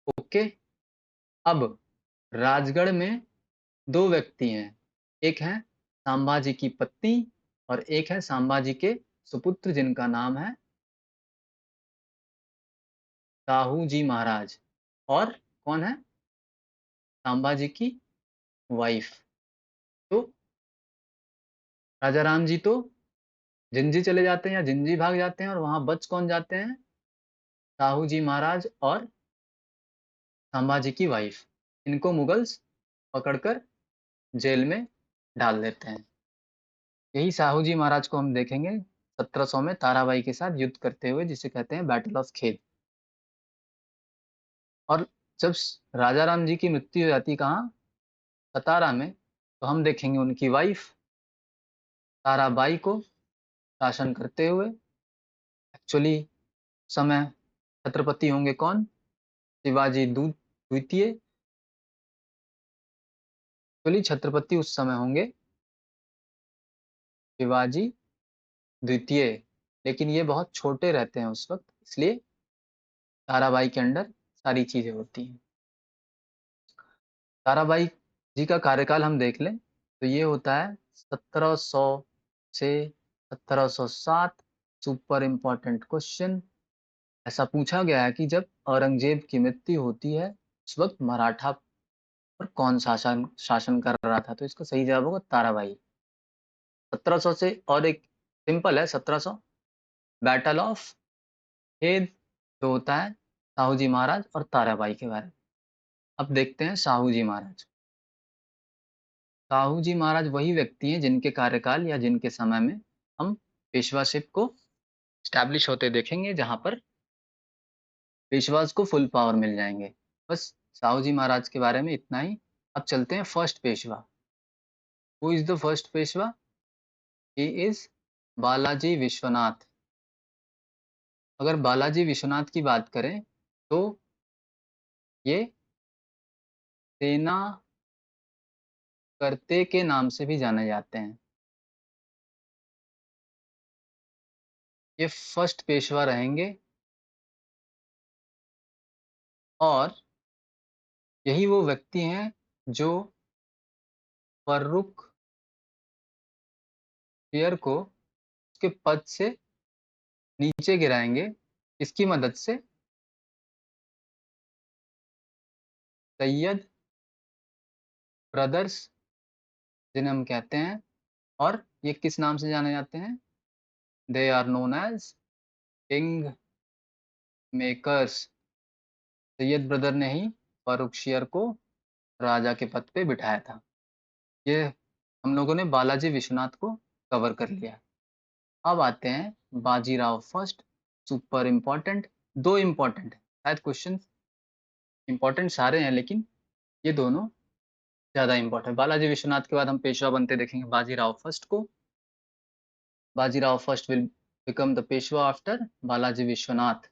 ओके, अब राजगढ़ में दो व्यक्ति हैं, एक है संभाजी की पत्नी और एक है संभाजी के सुपुत्र जिनका नाम है साहू जी महाराज। और कौन है, संभाजी की वाइफ। तो राजा राम जी तो जिंजी चले जाते हैं या जिंजी भाग जाते हैं और वहां बच कौन जाते हैं, साहू जी महाराज और संभाजी की वाइफ। इनको मुगल्स पकड़कर जेल में डाल देते हैं। यही साहू जी महाराज को हम देखेंगे 1700 में ताराबाई के साथ युद्ध करते हुए, जिसे कहते हैं बैटल ऑफ खेद। और जब राजा राम जी की मृत्यु हो जाती कहाँ, सतारा में, तो हम देखेंगे उनकी वाइफ ताराबाई को शासन करते हुए। एक्चुअली समय छत्रपति होंगे कौन, शिवाजी द्वितीय। एक्चुअली छत्रपति उस समय होंगे शिवाजी द्वितीय, लेकिन ये बहुत छोटे रहते हैं उस वक्त, इसलिए ताराबाई के अंडर सारी चीजें होती हैं। ताराबाई जी का कार्यकाल हम देख लें तो ये होता है 1700 से 1707। सुपर इम्पोर्टेंट क्वेश्चन, ऐसा पूछा गया है कि जब औरंगजेब की मृत्यु होती है उस वक्त मराठा पर कौन शासन शासन कर रहा था, तो इसका सही जवाब होगा ताराबाई। 1700 से, और एक सिंपल है 1700, बैटल ऑफ खेद जो होता है साहू जी महाराज और ताराबाई के बारे में। अब देखते हैं साहू जी महाराज। साहू जी महाराज वही व्यक्ति हैं जिनके कार्यकाल या जिनके समय में हम पेशवाशिप को स्टैब्लिश होते देखेंगे, जहां पर पेशवाज को फुल पावर मिल जाएंगे। बस साहू जी महाराज के बारे में इतना ही। अब चलते हैं first Peshwa. Who is the first Peshwa, he is Balaji Vishwanath. अगर बालाजी विश्वनाथ की बात करें तो ये सेना करते के नाम से भी जाने जाते हैं। ये फर्स्ट पेशवा रहेंगे और यही वो व्यक्ति हैं जो फर्रुख शेर को उसके पद से नीचे गिराएंगे। इसकी मदद से सैयद ब्रदर्स जिन्हें हम कहते हैं, और ये किस नाम से जाने जाते हैं? They are known as king makers. Sayyid brother ने ही फारुखशियर को राजा के पद पे बिठाया था। ये हम लोगों ने बालाजी विश्वनाथ को कवर कर लिया। अब आते हैं बाजीराव फर्स्ट। सुपर इम्पोर्टेंट, दो इम्पोर्टेंट है, शायद क्वेश्चन इम्पोर्टेंट सारे हैं लेकिन ये दोनों ज़्यादा इम्पोर्टेंट। बालाजी विश्वनाथ के बाद हम पेशवा बनते देखेंगे बाजीराव फर्स्ट को। Bajirao first will become the Peshwa after Balaji Vishwanath.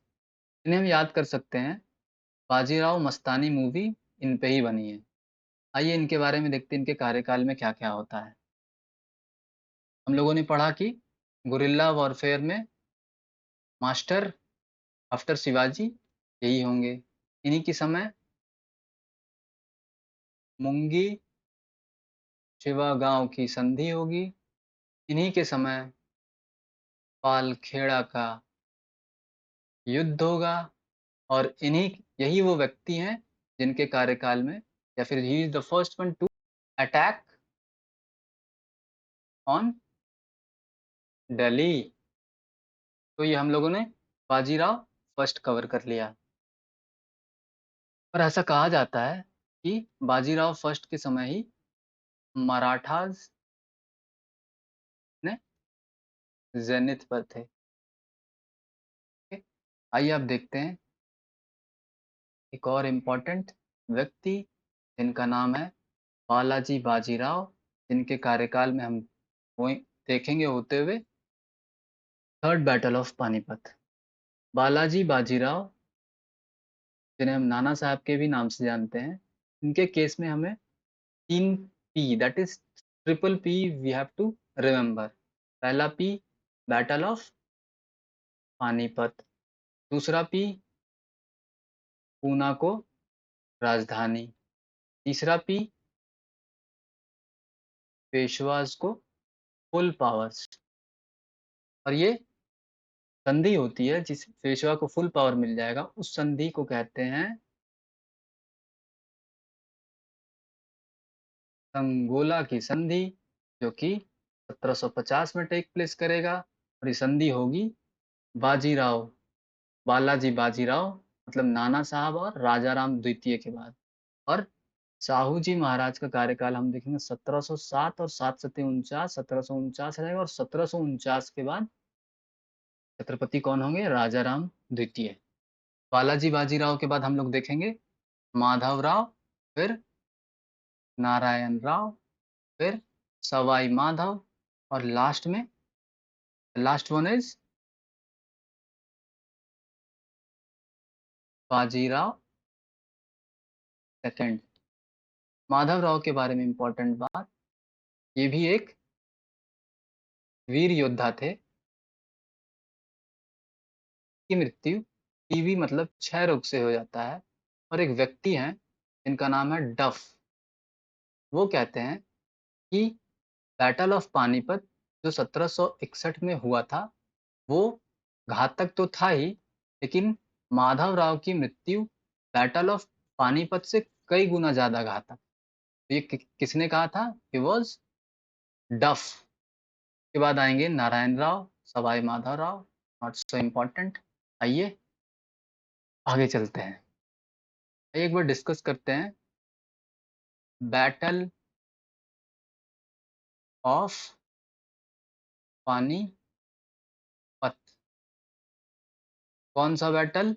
इन्हें हम याद कर सकते हैं, बाजीराव मस्तानी मूवी इन पे ही बनी है। आइए इनके बारे में देखते हैं, इनके कार्यकाल में क्या क्या होता है। हम लोगों ने पढ़ा कि गुरिल्ला वॉरफेयर में मास्टर आफ्टर शिवाजी यही होंगे। इन्हीं के समय मुंगी शिवा गांव की संधि होगी। इन्हीं के समय पालखेड़ा का युद्ध होगा। और इन्हीं यही वो व्यक्ति हैं जिनके कार्यकाल में, या फिर he is the first one two attack on Delhi. तो ये हम लोगों ने बाजीराव फर्स्ट कवर कर लिया। और ऐसा कहा जाता है कि बाजीराव फर्स्ट के समय ही मराठास ने जेनिथ पर थे। आइए अब देखते हैं एक और इम्पोर्टेंट व्यक्ति जिनका नाम है बालाजी बाजीराव, जिनके कार्यकाल में हम देखेंगे होते हुए third battle of Panipat. Balaji Bajirao, जिन्हें हम नाना साहब के भी नाम से जानते हैं, इनके केस में हमें तीन P, that is triple P, we have to remember. पहला पी बैटल ऑफ पानीपत, दूसरा पी पूना को राजधानी, तीसरा पी पेशवाज को फुल पावर्स। और ये संधि होती है जिस पेशवा को फुल पावर मिल जाएगा, उस संधि को कहते हैं संगोला की संधि, जो कि 1750 में टेक प्लेस करेगा। और ये संधि होगी बाजीराव, बालाजी बाजीराव मतलब नाना साहब और राजा राम द्वितीय के बाद। और साहू जी महाराज का कार्यकाल हम देखेंगे 1707 और 7 से 49, 1749 रहेगा। और 1749 के बाद छत्रपति कौन होंगे? राजा राम द्वितीय। बालाजी बाजीराव के बाद हम लोग देखेंगे माधव राव, फिर नारायण राव, फिर सवाई माधव, और लास्ट में last one is Bajirao second. Madhav Rao के बारे में इंपॉर्टेंट बात, ये भी एक वीर योद्धा थे। की मृत्यु टीबी मतलब क्षय रोग से हो जाता है। और एक व्यक्ति हैं जिनका नाम है डफ। वो कहते हैं कि बैटल ऑफ पानीपत जो 1761 में हुआ था, वो घातक तो था ही, लेकिन माधव राव की मृत्यु बैटल ऑफ पानीपत से कई गुना ज्यादा घातक। तो ये किसने कहा था? ही वॉज डफ। के बाद आएंगे Narayan Rao, Sawai Madhav Rao, not so important. आइए आगे चलते हैं, एक बार डिस्कस करते हैं बैटल ऑफ पानीपत। कौन सा बैटल?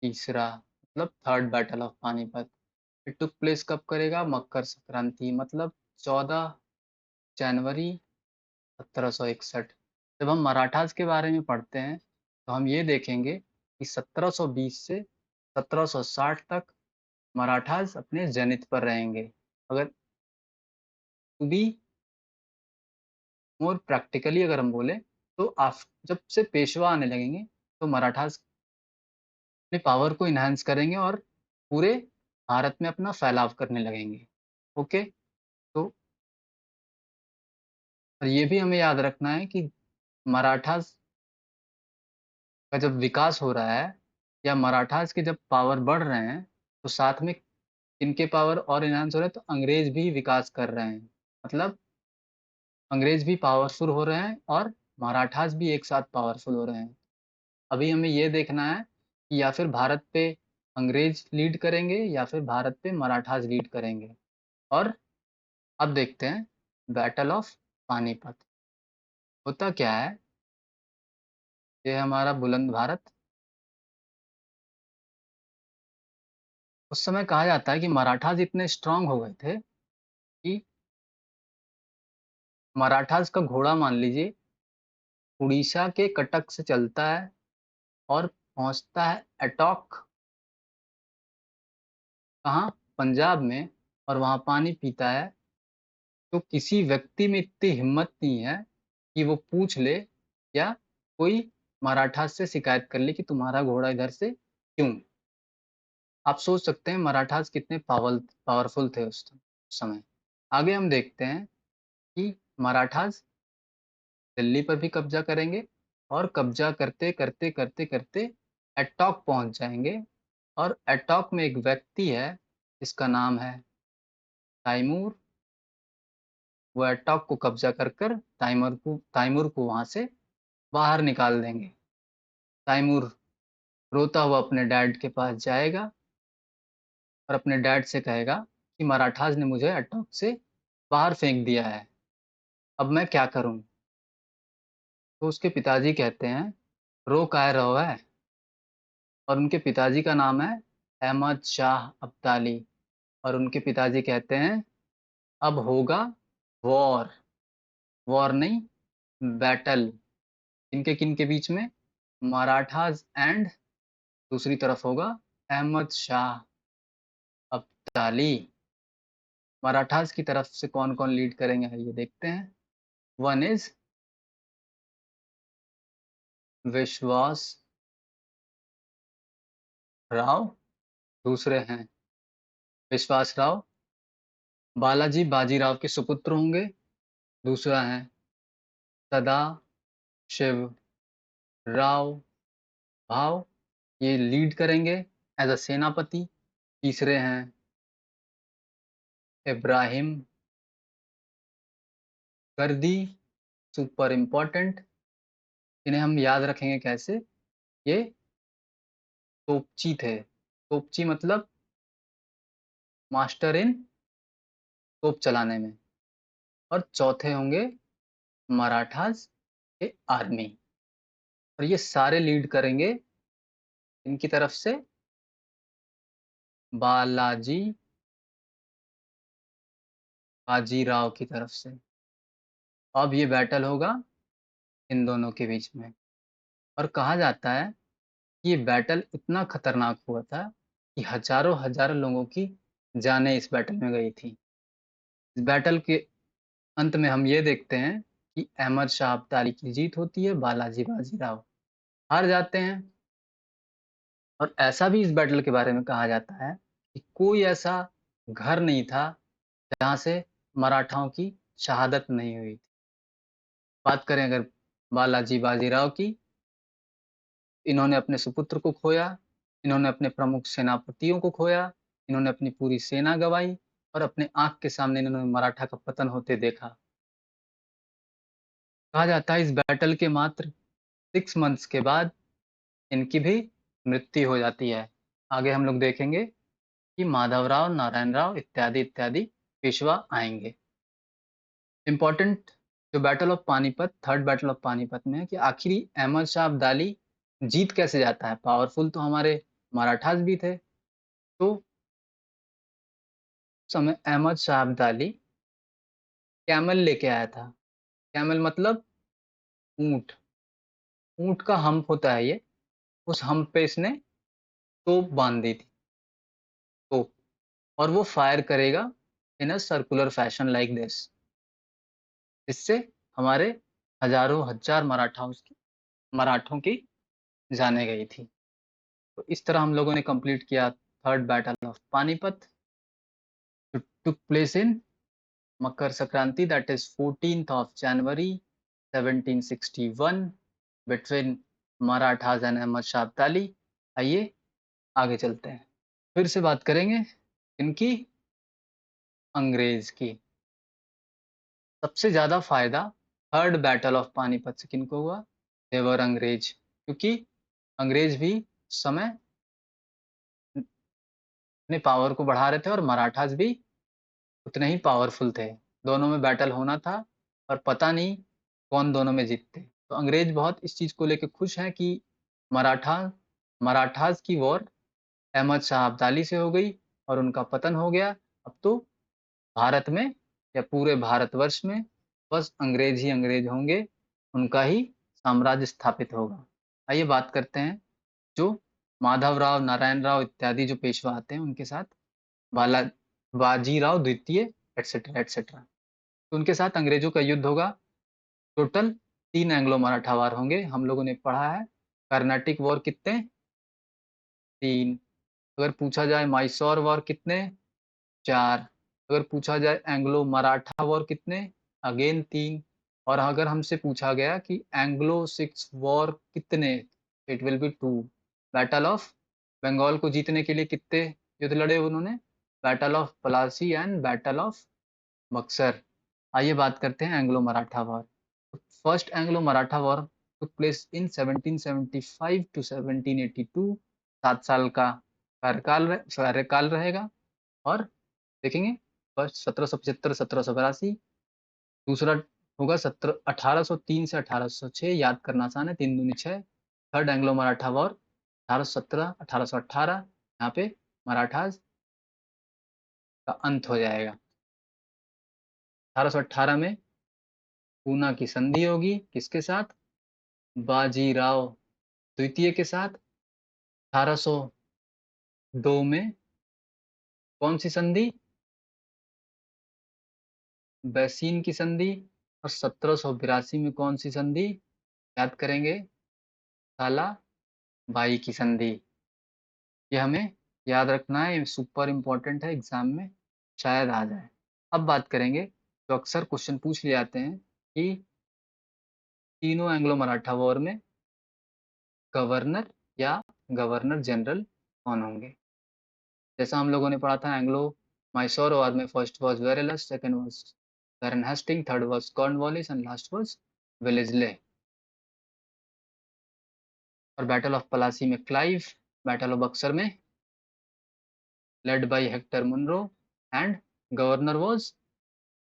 तीसरा, मतलब third battle of Panipat. It took place कब करेगा? मकर संक्रांति मतलब 14 जनवरी 1761। जब हम मराठास के बारे में पढ़ते हैं तो हम ये देखेंगे कि 1720 से 1760 तक मराठास अपने जेनिथ पर रहेंगे। अगर टू बी मोर प्रैक्टिकली अगर हम बोले तो जब से पेशवा आने लगेंगे तो मराठास अपने पावर को इन्हांस करेंगे और पूरे भारत में अपना फैलाव करने लगेंगे। ओके, तो और ये भी हमें याद रखना है कि मराठास का जब विकास हो रहा है या मराठास के जब पावर बढ़ रहे हैं, तो साथ में इनके पावर और एनहांस हो रहे हैं, तो अंग्रेज भी विकास कर रहे हैं। मतलब अंग्रेज भी पावरफुल हो रहे हैं और मराठास भी एक साथ पावरफुल हो रहे हैं। अभी हमें ये देखना है कि या फिर भारत पे अंग्रेज लीड करेंगे या फिर भारत पे मराठास लीड करेंगे। और अब देखते हैं बैटल ऑफ पानीपत। होता क्या है, ये हमारा बुलंद भारत। उस समय कहा जाता है कि मराठास इतने स्ट्रांग हो गए थे कि मराठास का घोड़ा मान लीजिए उड़ीसा के कटक से चलता है और पहुंचता है एटॉक, कहाँ, पंजाब में, और वहां पानी पीता है। तो किसी व्यक्ति में इतनी हिम्मत नहीं है कि वो पूछ ले या कोई मराठा से शिकायत कर ले कि तुम्हारा घोड़ा इधर से क्यों। आप सोच सकते हैं मराठास कितने पावरफुल थे उस समय। आगे हम देखते हैं कि मराठास दिल्ली पर भी कब्जा करेंगे और कब्जा करते करते करते करते एटॉक पहुंच जाएंगे। और एटॉक में एक व्यक्ति है जिसका नाम है तैमूर। वो एटॉक को कब्जा कर कर तैमूर को वहां से बाहर निकाल देंगे। तैमूर रोता हुआ अपने डैड के पास जाएगा और अपने डैड से कहेगा कि मराठास ने मुझे एटॉक से बाहर फेंक दिया है, अब मैं क्या करूं। तो उसके पिताजी कहते हैं रो काहे रहो है। और उनके पिताजी का नाम है अहमद शाह अब्दाली। और उनके पिताजी कहते हैं अब होगा वॉर। वॉर नहीं, बैटल। किनके किनके बीच में, मराठास एंड दूसरी तरफ होगा अहमद शाह अब्दाली। मराठास की तरफ से कौन कौन लीड करेंगे ये देखते हैं। वन इज विश्वास राव, दूसरे हैं विश्वास राव बालाजी बाजीराव के सुपुत्र होंगे। दूसरा है सदा शिव राव भाव, ये लीड करेंगे एज अ सेनापति। तीसरे हैं इब्राहिम गर्दी, सुपर इम्पोर्टेंट। इन्हें हम याद रखेंगे कैसे, ये तोपची थे। तोपची मतलब मास्टर इन तोप चलाने में। और चौथे होंगे मराठास के आर्मी। और ये सारे लीड करेंगे इनकी तरफ से बालाजी बाजीराव की तरफ से। अब ये बैटल होगा इन दोनों के बीच में। और कहा जाता है कि ये बैटल इतना खतरनाक हुआ था कि हजारों हजारों लोगों की जानें इस बैटल में गई थी। इस बैटल के अंत में हम ये देखते हैं कि अहमद शाह अब्दाली की जीत होती है, बालाजी बाजीराव हार जाते हैं। और ऐसा भी इस बैटल के बारे में कहा जाता है कि कोई ऐसा घर नहीं था जहां से मराठाओं की शहादत नहीं हुई थी। बात करें अगर बालाजी बाजीराव की, इन्होंने अपने सुपुत्र को खोया, इन्होंने अपने प्रमुख सेनापतियों को खोया, इन्होंने अपनी पूरी सेना गंवाई और अपने आंख के सामने इन्होंने मराठा का पतन होते देखा। कहा जाता है इस बैटल के मात्र 6 मंथ्स के बाद इनकी भी मृत्यु हो जाती है। आगे हम लोग देखेंगे कि माधवराव, नारायण राव इत्यादि इत्यादि पेशवा आएंगे। इम्पोर्टेंट जो battle of Panipat, third battle of Panipat में है कि आखिरी अहमद शाह अब्दाली जीत कैसे जाता है। पावरफुल तो हमारे मराठास भी थे। तो उस समय अहमद शाह अब्दाली कैमल लेके आया था। कैमल मतलब ऊंट। ऊंट का हम्प होता है ये, उस हम्प पे इसने तोप बांध दी थी। तोप, और वो फायर करेगा in a circular fashion like this. इससे हमारे हजारों हजार मराठों की जाने गई थी। तो इस तरह हम लोगों ने कंप्लीट किया third battle of Panipat, took place in Makar Sankranti, that is 14th of January 1761 between Marathas and Ahmad Shah Abdali. आइए आगे चलते हैं, फिर से बात करेंगे इनकी अंग्रेज की। सबसे ज्यादा फायदा थर्ड बैटल ऑफ पानीपत से किनको हुआ? देवर अंग्रेज, क्योंकि अंग्रेज भी उस समय अपने पावर को बढ़ा रहे थे और मराठास भी उतने ही पावरफुल थे। दोनों में बैटल होना था और पता नहीं कौन दोनों में जीतते। तो अंग्रेज बहुत इस चीज को लेकर खुश हैं कि मराठा मराठास की वॉर अहमद शाह अब्दाली से हो गई और उनका पतन हो गया। अब तो भारत में या पूरे भारतवर्ष में बस अंग्रेज ही अंग्रेज होंगे, उनका ही साम्राज्य स्थापित होगा। आइए बात करते हैं जो माधवराव, नारायण राव इत्यादि जो पेशवा आते हैं उनके साथ, बाला बाजीराव द्वितीय एटसेट्रा एटसेट्रा। तो उनके साथ अंग्रेजों का युद्ध होगा। टोटल 3 एंग्लो मराठा वार होंगे, हम लोगों ने पढ़ा है। कर्नाटिक वॉर कितने? 3। अगर पूछा जाए माइसोर वॉर कितने? 4। अगर पूछा जाए एंग्लो मराठा वॉर कितने? अगेन 3। और अगर हमसे पूछा गया कि एंग्लो सिक्स वॉर कितने, it will be 2। Battle of Bengal को जीतने के लिए कितने युद्ध लड़े उन्होंने? Battle of Plassey and battle of Buxar. आइए बात करते हैं Anglo Maratha war. First Anglo Maratha war took place in 1775 to 1782। 7 साल का कार्यकाल रहेगा। और देखेंगे, फर्स्ट 1775 1782। दूसरा होगा 1803 से 1806, याद करना आसान है, 3 दूनी 6। थर्ड एंग्लो मराठा वॉर 1817 1818, यहाँ पे मराठास का अंत हो जाएगा। 1818 में पूना की संधि होगी, किसके साथ? बाजीराव द्वितीय के साथ। 1802 में कौन सी संधि? बैसीन की संधि। और 1782 में कौन सी संधि? याद करेंगे, साला बाई की संधि। ये हमें याद रखना है, सुपर इंपॉर्टेंट है, एग्जाम में शायद आ जाए। अब बात करेंगे, तो अक्सर क्वेश्चन पूछ लिए जाते हैं कि तीनों एंग्लो मराठा वॉर में गवर्नर या गवर्नर जनरल कौन होंगे? जैसा हम लोगों ने पढ़ा था एंग्लो मैसूर वॉर में, first was Verelst, second was Warren Hasting, third was Cornwallis and last was Wellesley. और बैटल ऑफ पलासी में क्लाइव, बैटल ऑफ बक्सर में led by Hector Munro and governor was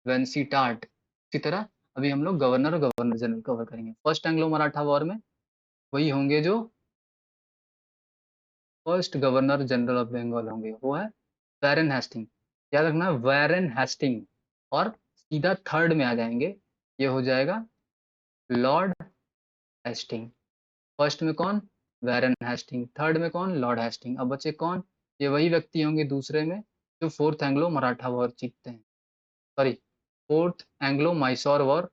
Vansittart. इसी तरह अभी हम लोग गवर्नर और गवर्नर जनरल कवर करेंगे। फर्स्ट एंग्लो मराठा वॉर में वही होंगे जो first governor general of Bengal होंगे, वो है वारेन हेस्टिंग। याद रखना वारेन हेस्टिंग। और सीधा थर्ड में आ जाएंगे, ये हो जाएगा लॉर्ड हेस्टिंग। फर्स्ट में कौन? Warren Hasting. थर्ड में कौन? Lord Hastings. अब बचे कौन? ये वही व्यक्ति होंगे दूसरे में जो फोर्थ एंग्लो मराठा वॉर जीतते हैं, sorry, fourth Anglo Mysore war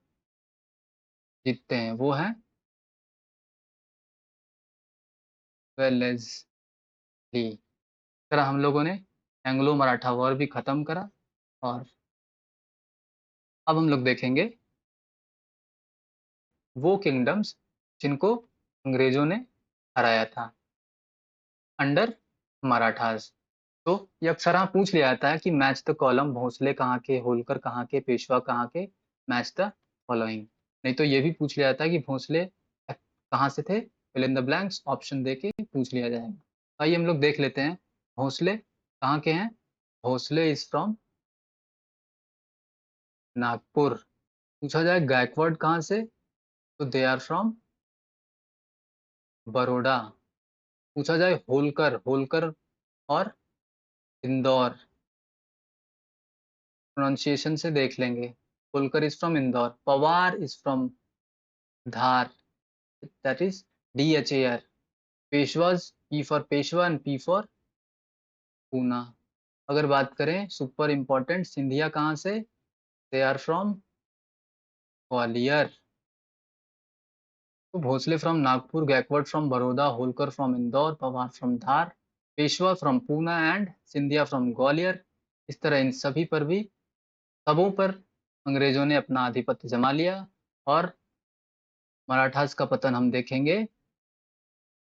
जीतते हैं, वो है वेलेस्ली। इस तरह हम लोगों ने एंग्लो मराठा वॉर भी खत्म करा। और अब हम लोग देखेंगे वो किंगडम्स जिनको अंग्रेजों ने हराया था अंडर मराठास। तो ये अक्सर यहाँ पूछ लिया जाता है कि मैच द कॉलम, भोसले कहाँ के, होलकर कहाँ के, पेशवा कहाँ के, मैच द फॉलोइंग। नहीं तो ये भी पूछ लिया जाता है कि भोसले कहाँ से थे, fill in the blanks, option दे के पूछ लिया जाएगा। आइए हम लोग देख लेते हैं भोसले कहाँ के हैं। Bhosle is from Nagpur. पूछा जाए गायकवाड़ कहाँ से, तो दे आर फ्रॉम बड़ौदा। पूछा जाए होलकर, होलकर और इंदौर, प्रोनाउंसिएशन से देख लेंगे। Holkar is from Indore, Pawar is from Dhar, that is DHAR। Peshwas, P for Peshwa and P for Poona. अगर बात करें सुपर इंपॉर्टेंट, सिंधिया कहाँ से? They are from Gwalior. तो Bhosle from Nagpur, Gaekwad from Baroda, Holkar from Indore, Pawar from Dhar, Peshwa from Poona and Scindia from Gwalior. इस तरह इन सभी पर भी, सबों पर अंग्रेजों ने अपना आधिपत्य जमा लिया। और मराठास का पतन हम देखेंगे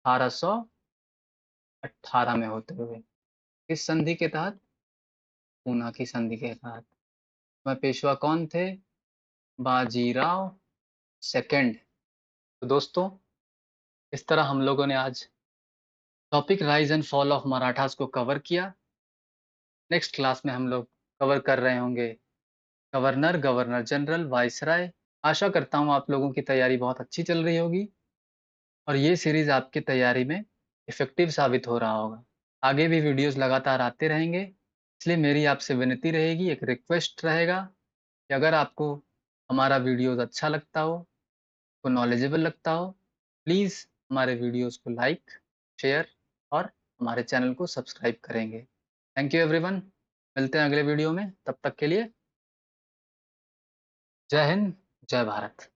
1818 में होते हुए। किस संधि के तहत? पूना की संधि के साथ। वह पेशवा कौन थे? बाजीराव सेकंड। तो दोस्तों, इस तरह हम लोगों ने आज topic rise and fall of Marathas को कवर किया। नेक्स्ट क्लास में हम लोग कवर कर रहे होंगे गवर्नर, गवर्नर जनरल, वाइसराय। आशा करता हूँ आप लोगों की तैयारी बहुत अच्छी चल रही होगी और ये सीरीज आपकी तैयारी में इफेक्टिव साबित हो रहा होगा। आगे भी वीडियोस लगातार आते रहेंगे, इसलिए मेरी आपसे विनती रहेगी, एक रिक्वेस्ट रहेगा कि अगर आपको हमारा वीडियोस अच्छा लगता हो, को नॉलेजेबल लगता हो, प्लीज़ हमारे वीडियोस को लाइक, शेयर और हमारे चैनल को सब्सक्राइब करेंगे। Thank you everyone. मिलते हैं अगले वीडियो में, तब तक के लिए जय हिंद, जय भारत।